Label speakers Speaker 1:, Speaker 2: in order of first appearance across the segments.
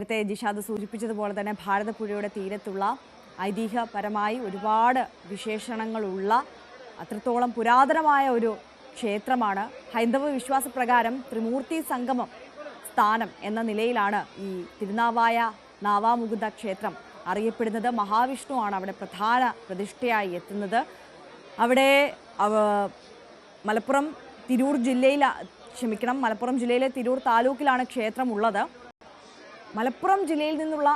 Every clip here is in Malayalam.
Speaker 1: നേരത്തെ ജിഷാദ് സൂചിപ്പിച്ചതുപോലെ തന്നെ ഭാരതപ്പുഴയുടെ തീരത്തുള്ള ഐതിഹ്യപരമായി ഒരുപാട് വിശേഷണങ്ങളുള്ള അത്രത്തോളം പുരാതനമായ ഒരു ക്ഷേത്രമാണ്. ഹൈന്ദവ വിശ്വാസപ്രകാരം ത്രിമൂർത്തി സംഗമം സ്ഥാനം എന്ന നിലയിലാണ് ഈ തിരുനാവായ നാവാമുകുന്ദ ക്ഷേത്രം അറിയപ്പെടുന്നത്. മഹാവിഷ്ണുവാണ് അവിടെ പ്രധാന പ്രതിഷ്ഠയായി എത്തുന്നത്. അവിടെ മലപ്പുറം ജില്ലയിലെ തിരൂർ താലൂക്കിലാണ് ക്ഷേത്രമുള്ളത്. മലപ്പുറം ജില്ലയിൽ നിന്നുള്ള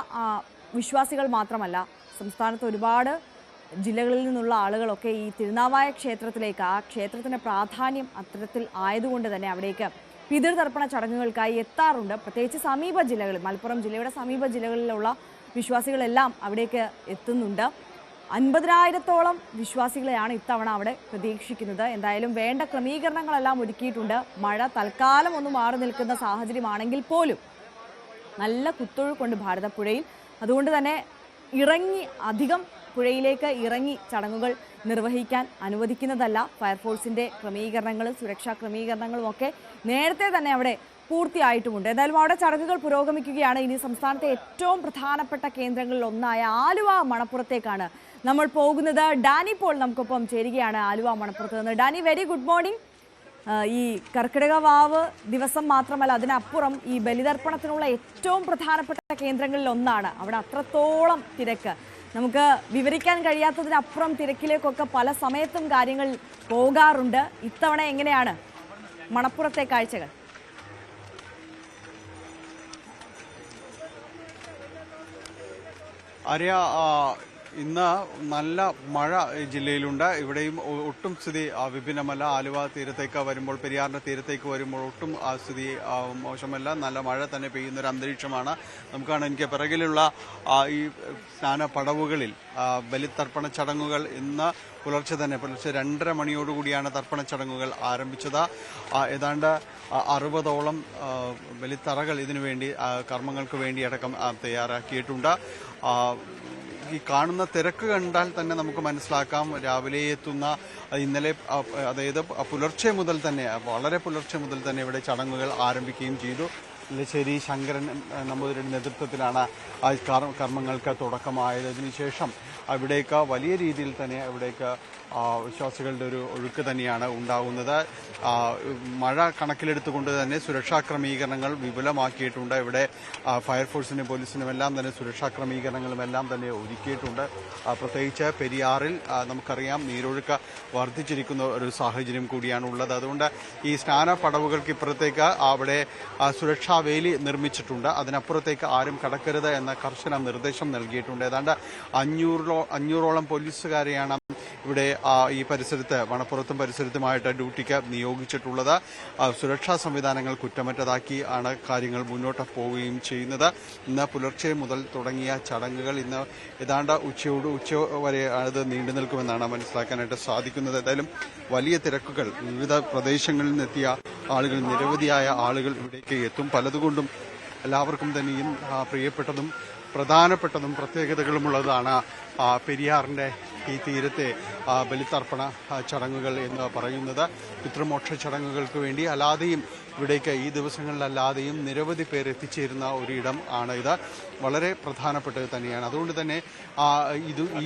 Speaker 1: വിശ്വാസികൾ മാത്രമല്ല, സംസ്ഥാനത്ത് ഒരുപാട് ജില്ലകളിൽ നിന്നുള്ള ആളുകളൊക്കെ ഈ തിരുനാവായ ക്ഷേത്രത്തിലേക്ക്, ആ ക്ഷേത്രത്തിൻ്റെ പ്രാധാന്യം അത്തരത്തിൽ ആയതുകൊണ്ട് തന്നെ അവിടേക്ക് പിതൃതർപ്പണ ചടങ്ങുകൾക്കായി എത്താറുണ്ട്. പ്രത്യേകിച്ച് സമീപ ജില്ലകളിൽ, മലപ്പുറം ജില്ലയുടെ സമീപ ജില്ലകളിലുള്ള വിശ്വാസികളെല്ലാം അവിടേക്ക് എത്തുന്നുണ്ട്. 50,000-ഓളം വിശ്വാസികളെയാണ് ഇത്തവണ അവിടെ പ്രതീക്ഷിക്കുന്നത്. എന്തായാലും വേണ്ട ക്രമീകരണങ്ങളെല്ലാം ഒരുക്കിയിട്ടുണ്ട്. മഴ തൽക്കാലം ഒന്ന് മാറി നിൽക്കുന്ന സാഹചര്യമാണെങ്കിൽ പോലും നല്ല കുത്തൊഴുക്കുണ്ട് ഭാരതപ്പുഴയിൽ. അതുകൊണ്ട് തന്നെ അധികം പുഴയിലേക്ക് ഇറങ്ങി ചടങ്ങുകൾ നിർവഹിക്കാൻ അനുവദിക്കുന്നതല്ല. ഫയർഫോഴ്സിൻ്റെ ക്രമീകരണങ്ങളും സുരക്ഷാ ക്രമീകരണങ്ങളും ഒക്കെ നേരത്തെ തന്നെ അവിടെ പൂർത്തിയായിട്ടുമുണ്ട്. എന്തായാലും അവിടെ ചടങ്ങുകൾ പുരോഗമിക്കുകയാണ്. ഇനി സംസ്ഥാനത്തെ ഏറ്റവും പ്രധാനപ്പെട്ട കേന്ദ്രങ്ങളിൽ ഒന്നായ ആലുവ മണപ്പുറത്തേക്കാണ് നമ്മൾ പോകുന്നത്. ഡാനി പോൾ നമുക്കൊപ്പം ചേരുകയാണ് ആലുവ മണപ്പുറത്ത് നിന്ന്. Dani, very good morning. ഈ കർക്കിടക വാവ് ദിവസം മാത്രമല്ല, അതിനപ്പുറം ഈ ബലിതർപ്പണത്തിനുള്ള ഏറ്റവും പ്രധാനപ്പെട്ട കേന്ദ്രങ്ങളിൽ ഒന്നാണ്. അവിടെ അത്രത്തോളം തിരക്ക്, നമുക്ക് വിവരിക്കാൻ കഴിയാത്തതിനപ്പുറം തിരക്കിലേക്കൊക്കെ പല സമയത്തും കാര്യങ്ങൾ പോകാറുണ്ട്. ഇത്തവണ എങ്ങനെയാണ് മണപ്പുറത്തെ കാഴ്ചകൾ?
Speaker 2: ആര്യ, ഇന്ന് നല്ല മഴ ജില്ലയിലുണ്ട്. ഇവിടെയും ഒട്ടും സ്ഥിതി വിഭിന്നമല്ല. ആലുവ തീരത്തേക്ക് വരുമ്പോൾ, പെരിയാറിന്റെ തീരത്തേക്ക് വരുമ്പോൾ ഒട്ടും സ്ഥിതി മോശമല്ല. നല്ല മഴ തന്നെ പെയ്യുന്ന ഒരു അന്തരീക്ഷമാണ്. നമുക്കാണ് എനിക്ക് പിറകിലുള്ള ഈ സ്നാന പടവുകളിൽ ബലിതർപ്പണ ചടങ്ങുകൾ ഇന്ന് പുലർച്ചെ 2:30 മണിയോടുകൂടിയാണ് തർപ്പണ ചടങ്ങുകൾ ആരംഭിച്ചത്. ഏതാണ്ട് 60ഓളം ബലിത്തറകൾ ഇതിനുവേണ്ടി, കർമ്മങ്ങൾക്ക് വേണ്ടി അടക്കം തയ്യാറാക്കിയിട്ടുണ്ട്. ഈ കാണുന്ന തിരക്ക് കണ്ടാൽ തന്നെ നമുക്ക് മനസ്സിലാക്കാം, രാവിലെ എത്തുന്ന ഇന്നലെ, അതായത് വളരെ പുലർച്ചെ മുതൽ തന്നെ ഇവിടെ ചടങ്ങുകൾ ആരംഭിക്കുകയും ചെയ്തു. ഇല്ലശ്ശേരി ശങ്കരൻ നമ്പൂതിരിയുടെ നേതൃത്വത്തിലാണ് കർമ്മങ്ങൾക്ക് തുടക്കമായത്. അതിനുശേഷം അവിടേക്ക് വലിയ രീതിയിൽ തന്നെ വിശ്വാസികളുടെ ഒരു ഒഴുക്ക് തന്നെയാണ് ഉണ്ടാകുന്നത്. മഴ കണക്കിലെടുത്തുകൊണ്ട് തന്നെ സുരക്ഷാ ക്രമീകരണങ്ങൾ വിപുലമാക്കിയിട്ടുണ്ട്. ഇവിടെ ഫയർഫോഴ്സിനും പോലീസിനും എല്ലാം തന്നെ സുരക്ഷാ ക്രമീകരണങ്ങളും എല്ലാം തന്നെ ഒരുക്കിയിട്ടുണ്ട്. പ്രത്യേകിച്ച് പെരിയാറിൽ നമുക്കറിയാം നീരൊഴുക്ക് വർദ്ധിച്ചിരിക്കുന്ന ഒരു സാഹചര്യം കൂടിയാണ് ഉള്ളത്. അതുകൊണ്ട് ഈ സ്നാന പടവുകൾക്ക് ഇപ്പുറത്തേക്ക് അവിടെ സുരക്ഷാ വേലി നിർമ്മിച്ചിട്ടുണ്ട്. അതിനപ്പുറത്തേക്ക് ആരും കടക്കരുത് എന്ന കർശന നിർദ്ദേശം നൽകിയിട്ടുണ്ട്. ഏതാണ്ട് 500ഓളം പോലീസുകാരെയാണ് ഇവിടെ ഈ പരിസരത്ത്, മണപ്പുറത്തും പരിസരത്തുമായിട്ട് ഡ്യൂട്ടിക്ക് നിയോഗിച്ചിട്ടുള്ളത്. സുരക്ഷാ സംവിധാനങ്ങൾ കുറ്റമറ്റതാക്കി ആണ് കാര്യങ്ങൾ മുന്നോട്ട് പോവുകയും ചെയ്യുന്നത്. ഇന്ന് പുലർച്ചെ മുതൽ തുടങ്ങിയ ചടങ്ങുകൾ ഇന്ന് ഏതാണ്ട് ഉച്ച വരെ അത് നീണ്ടു നിൽക്കുമെന്നാണ് മനസ്സിലാക്കാനായിട്ട് സാധിക്കുന്നത്. ഏതായാലും വലിയ തിരക്കുകൾ, വിവിധ പ്രദേശങ്ങളിൽ നിന്നെത്തിയ ആളുകൾ, നിരവധിയായ ആളുകൾ ഇവിടേക്ക് എത്തും. പലതുകൊണ്ടും എല്ലാവർക്കും തന്നെയും പ്രിയപ്പെട്ടതും പ്രധാനപ്പെട്ടതും പ്രത്യേകതകളുമുള്ളതാണ് പെരിയാറിൻ്റെ ഈ തീരത്തെ ബലിതർപ്പണ ചടങ്ങുകൾ എന്ന് പറയുന്നത്. പിതൃമോക്ഷ ചടങ്ങുകൾക്ക് വേണ്ടി അല്ലാതെയും ഇവിടേക്ക് ഈ ദിവസങ്ങളിലല്ലാതെയും നിരവധി പേർ എത്തിച്ചേരുന്ന ഒരിടം ആണ് ഇത്. വളരെ പ്രധാനപ്പെട്ടത് തന്നെയാണ്. അതുകൊണ്ട് തന്നെ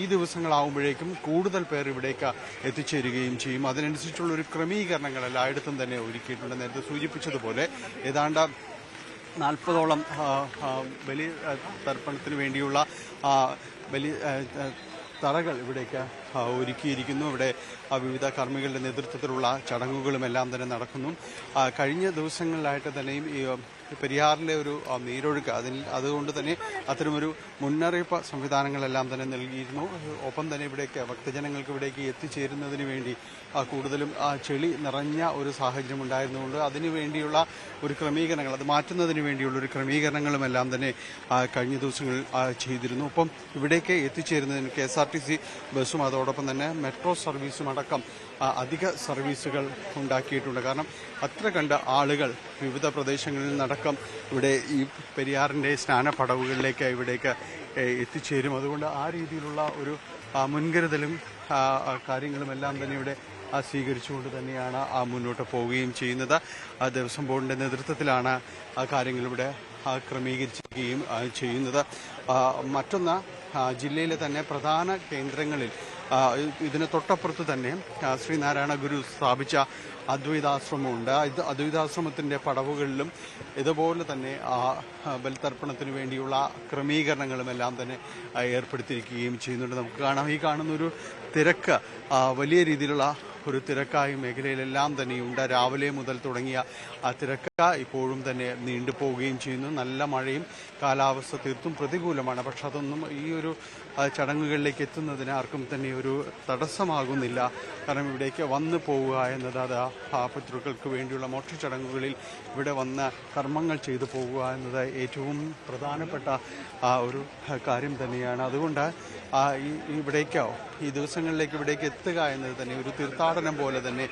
Speaker 2: ഈ ദിവസങ്ങളാവുമ്പോഴേക്കും കൂടുതൽ പേർ ഇവിടേക്ക് എത്തിച്ചേരുകയും ചെയ്യും. അതിനനുസരിച്ചുള്ളൊരു ക്രമീകരണങ്ങൾ എല്ലായിടത്തും തന്നെ ഒരുക്കിയിട്ടുണ്ട്. നേരത്തെ സൂചിപ്പിച്ചതുപോലെ ഏതാണ്ട് 40ഓളം ബലി തർപ്പണത്തിന് വേണ്ടിയുള്ള തറകൾ ഇവിടേക്ക് ഒരുക്കിയിരിക്കുന്നു. ഇവിടെ വിവിധ കർമ്മികളുടെ നേതൃത്വത്തിലുള്ള ചടങ്ങുകളുമെല്ലാം തന്നെ നടക്കുന്നു. കഴിഞ്ഞ ദിവസങ്ങളിലായിട്ട് തന്നെയും ഈ പെരിയാറിലെ ഒരു നീരൊഴുക്ക്, അതുകൊണ്ട് തന്നെ അത്തരമൊരു മുന്നറിയിപ്പ് സംവിധാനങ്ങളെല്ലാം തന്നെ നൽകിയിരുന്നു. ഒപ്പം തന്നെ ഭക്തജനങ്ങൾക്ക് ഇവിടേക്ക് എത്തിച്ചേരുന്നതിന് വേണ്ടി കൂടുതലും ചെളി നിറഞ്ഞ ഒരു സാഹചര്യം ഉണ്ടായിരുന്നുകൊണ്ട് അതിനു വേണ്ടിയുള്ള ഒരു ക്രമീകരണങ്ങൾ, അത് മാറ്റുന്നതിന് വേണ്ടിയുള്ള ഒരു ക്രമീകരണങ്ങളുമെല്ലാം തന്നെ കഴിഞ്ഞ ദിവസങ്ങളിൽ ചെയ്തിരുന്നു. ഒപ്പം ഇവിടേക്ക് എത്തിച്ചേരുന്നതിന് KSRTC ബസ്സും അതോടൊപ്പം തന്നെ മെട്രോ സർവീസും അടക്കം അധിക സർവീസുകൾ ഉണ്ടാക്കിയിട്ടുണ്ട്. കാരണം അത്ര കണ്ട ആളുകൾ വിവിധ പ്രദേശങ്ങളിൽ നിന്നടക്കം ഇവിടെ ഈ പെരിയാറിൻ്റെ സ്നാന പടവുകളിലേക്ക് ഇവിടേക്ക് എത്തിച്ചേരും. അതുകൊണ്ട് ആ രീതിയിലുള്ള ഒരു മുൻകരുതലും കാര്യങ്ങളുമെല്ലാം തന്നെ ഇവിടെ സ്വീകരിച്ചുകൊണ്ട് തന്നെയാണ് മുന്നോട്ട് പോവുകയും ചെയ്യുന്നത്. ദേവസ്വം ബോർഡിൻ്റെ നേതൃത്വത്തിലാണ് കാര്യങ്ങളിവിടെ ക്രമീകരിച്ചിരിക്കുന്നത്. ഏർപ്പെടുത്തിയിരിക്കുകയും ചെയ്യുന്നത്. മറ്റൊന്ന്, ജില്ലയിലെ തന്നെ പ്രധാന കേന്ദ്രങ്ങളിൽ ഇതിന് തൊട്ടപ്പുറത്ത് തന്നെ ശ്രീനാരായണ ഗുരു സ്ഥാപിച്ച അദ്വൈതാശ്രമമുണ്ട്. അദ്വൈതാശ്രമത്തിൻ്റെ പടവുകളിലും ഇതുപോലെ തന്നെ ബലിതർപ്പണത്തിന് വേണ്ടിയുള്ള ക്രമീകരണങ്ങളുമെല്ലാം തന്നെ ഏർപ്പെടുത്തിയിരിക്കുകയും ചെയ്യുന്നുണ്ട്. നമുക്ക് കാണാം, ഈ കാണുന്നൊരു തിരക്ക് വലിയ രീതിയിലുള്ള ഒരു തിരക്കായി മേഖലയിലെല്ലാം തന്നെയുണ്ട്. രാവിലെ മുതൽ തുടങ്ങിയ ആ തിരക്ക് ഇപ്പോഴും തന്നെ നീണ്ടുപോവുകയും ചെയ്യുന്നു. നല്ല മഴയും കാലാവസ്ഥ തീർത്തും പ്രതികൂലമാണ്. പക്ഷെ അതൊന്നും ഈ ഒരു ചടങ്ങുകളിലേക്ക് എത്തുന്നതിന് ആർക്കും തന്നെ ഒരു തടസ്സമാകുന്നില്ല. കാരണം ഇവിടേക്ക് വന്നു പോവുക എന്നത് അത് പിതൃക്കൾക്ക് വേണ്ടിയുള്ള മോക്ഷ ചടങ്ങുകളിൽ ഇവിടെ വന്ന് കർമ്മങ്ങൾ ചെയ്തു പോവുക എന്നത് ഏറ്റവും പ്രധാനപ്പെട്ട ഒരു കാര്യം തന്നെയാണ്. അതുകൊണ്ട് ഇവിടേക്കോ ഈ ദിവസങ്ങളിലേക്ക് ഇവിടേക്ക് എത്തുക എന്നത് തന്നെ ഒരു തീർത്ഥാടനം പോലെ തന്നെ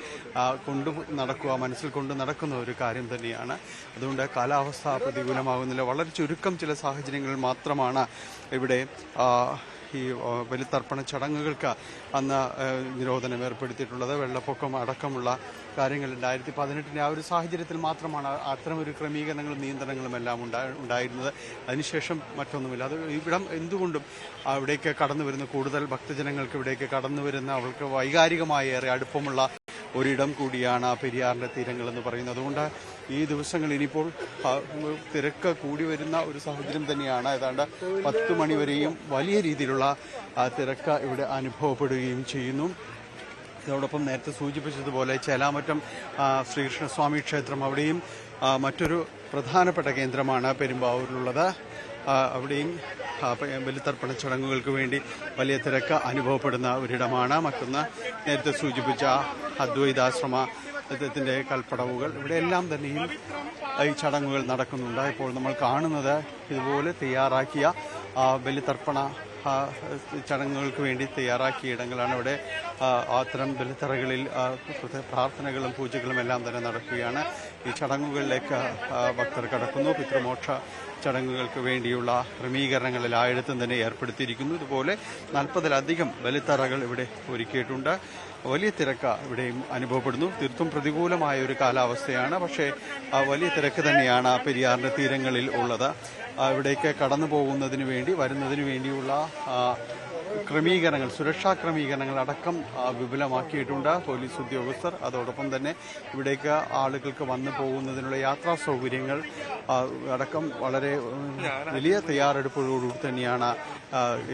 Speaker 2: കൊണ്ടു നടക്കുക, മനസ്സിൽ കൊണ്ട് നടക്കുന്ന ഒരു കാര്യം തന്നെയാണ്. അതുകൊണ്ട് കാലാവസ്ഥ പ്രതികൂലമാകുന്നില്ല. വളരെ ചുരുക്കം ചില സാഹചര്യങ്ങളിൽ മാത്രമാണ് ഇവിടെ ഈ ബലിതർപ്പണ ചടങ്ങുകൾക്ക് അന്ന് നിരോധനം ഏർപ്പെടുത്തിയിട്ടുള്ളത്. വെള്ളപ്പൊക്കം അടക്കമുള്ള കാര്യങ്ങൾ 2018 ആ ഒരു സാഹചര്യത്തിൽ മാത്രമാണ് അത്തരമൊരു ക്രമീകരണങ്ങളും നിയന്ത്രണങ്ങളും എല്ലാം ഉണ്ടായിരുന്നത്. അതിനുശേഷം മറ്റൊന്നുമില്ല. അത് ഇവിടം എന്തുകൊണ്ടും അവിടേക്ക് കടന്നു വരുന്ന കൂടുതൽ ഭക്തജനങ്ങൾക്ക് ഇവിടേക്ക് കടന്നു വരുന്ന അവർക്ക് വൈകാരികമായി ഏറെ അടുപ്പമുള്ള ഒരിടം കൂടിയാണ് പെരിയാറിൻ്റെ തീരങ്ങൾ എന്ന് പറയുന്നത്. അതുകൊണ്ട് ഈ ദിവസങ്ങൾ ഇനിയിപ്പോൾ തിരക്ക് കൂടി വരുന്ന ഒരു സാഹചര്യം തന്നെയാണ്. ഏതാണ്ട് 10 മണിവരെയും വലിയ രീതിയിലുള്ള തിരക്ക് ഇവിടെ അനുഭവപ്പെടുകയും ചെയ്യുന്നു. ഇതോടൊപ്പം നേരത്തെ സൂചിപ്പിച്ചതുപോലെ ചേലാമറ്റം ശ്രീകൃഷ്ണസ്വാമി ക്ഷേത്രം, അവിടെയും മറ്റൊരു പ്രധാനപ്പെട്ട കേന്ദ്രമാണ് പെരുമ്പാവൂരിലുള്ളത്. അവിടെയും ബലിതർപ്പണ ചടങ്ങുകൾക്ക് വേണ്ടി വലിയ തിരക്ക് അനുഭവപ്പെടുന്ന ഒരിടമാണ്. മറ്റൊന്ന് നേരത്തെ സൂചിപ്പിച്ച അദ്വൈതാശ്രമത്തിൻ്റെ കൽപ്പടവുകൾ, ഇവിടെയെല്ലാം തന്നെയും ഈ ചടങ്ങുകൾ നടക്കുന്നുണ്ട്. ഇപ്പോൾ നമ്മൾ കാണുന്നത് ഇതുപോലെ തയ്യാറാക്കിയ ബലിതർപ്പണ ചടങ്ങുകൾക്ക് വേണ്ടി തയ്യാറാക്കിയ ഇടങ്ങളാണ്. ഇവിടെ അത്തരം ബലിത്തറകളിൽ പ്രാർത്ഥനകളും പൂജകളും എല്ലാം തന്നെ നടക്കുകയാണ്. ഈ ചടങ്ങുകളിലേക്ക് ഭക്തർ കടക്കുന്നു. പിതൃമോക്ഷ ചടങ്ങുകൾക്ക് വേണ്ടിയുള്ള ക്രമീകരണങ്ങൾ എല്ലായിടത്തും തന്നെ ഏർപ്പെടുത്തിയിരിക്കുന്നു. ഇതുപോലെ 40-ലധികം ബലിത്തറകൾ ഇവിടെ ഒരുക്കിയിട്ടുണ്ട്. വലിയ തിരക്ക് ഇവിടെയും അനുഭവപ്പെടുന്നു. തീർത്തും പ്രതികൂലമായ ഒരു കാലാവസ്ഥയാണ്. പക്ഷേ വലിയ തിരക്ക് തന്നെയാണ് പെരിയാറിൻ്റെ തീരങ്ങളിൽ ഉള്ളത്. ഇവിടേക്ക് കടന്നു പോകുന്നതിന് വേണ്ടി വരുന്നതിന് വേണ്ടിയുള്ള ക്രമീകരണങ്ങൾ, സുരക്ഷാ ക്രമീകരണങ്ങൾ അടക്കം വിപുലമാക്കിയിട്ടുണ്ട് പോലീസ് ഉദ്യോഗസ്ഥർ. അതോടൊപ്പം തന്നെ ഇവിടേക്ക് ആളുകൾക്ക് വന്നു പോകുന്നതിനുള്ള യാത്രാ സൗകര്യങ്ങൾ അടക്കം വളരെ വലിയ തയ്യാറെടുപ്പോടുകൂടി തന്നെയാണ്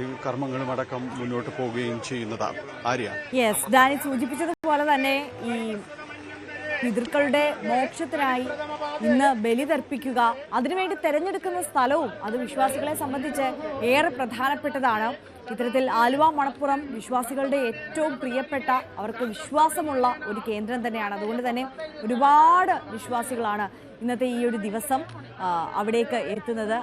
Speaker 2: ഈ കർമ്മങ്ങളും അടക്കം മുന്നോട്ട് പോവുകയും ചെയ്യുന്നത്. ആര്യ,
Speaker 1: യെസ്, ഡാനി സൂചിപ്പിച്ചതുപോലെ തന്നെ ഈ പിതൃക്കളുടെ മോക്ഷത്തിനായി ഇന്ന് ബലിതർപ്പിക്കുക, അതിനുവേണ്ടി തെരഞ്ഞെടുക്കുന്ന സ്ഥലവും അത് വിശ്വാസികളെ സംബന്ധിച്ച് ഏറെ പ്രധാനപ്പെട്ടതാണ്. ഇത്തരത്തിൽ ആലുവ മണപ്പുറം വിശ്വാസികളുടെ ഏറ്റവും പ്രിയപ്പെട്ട, അവർക്ക് വിശ്വാസമുള്ള ഒരു കേന്ദ്രം തന്നെയാണ്. അതുകൊണ്ട് തന്നെ ഒരുപാട് വിശ്വാസികളാണ് ഇന്നത്തെ ഈ ഒരു ദിവസം അവിടേക്ക് എത്തുന്നത്.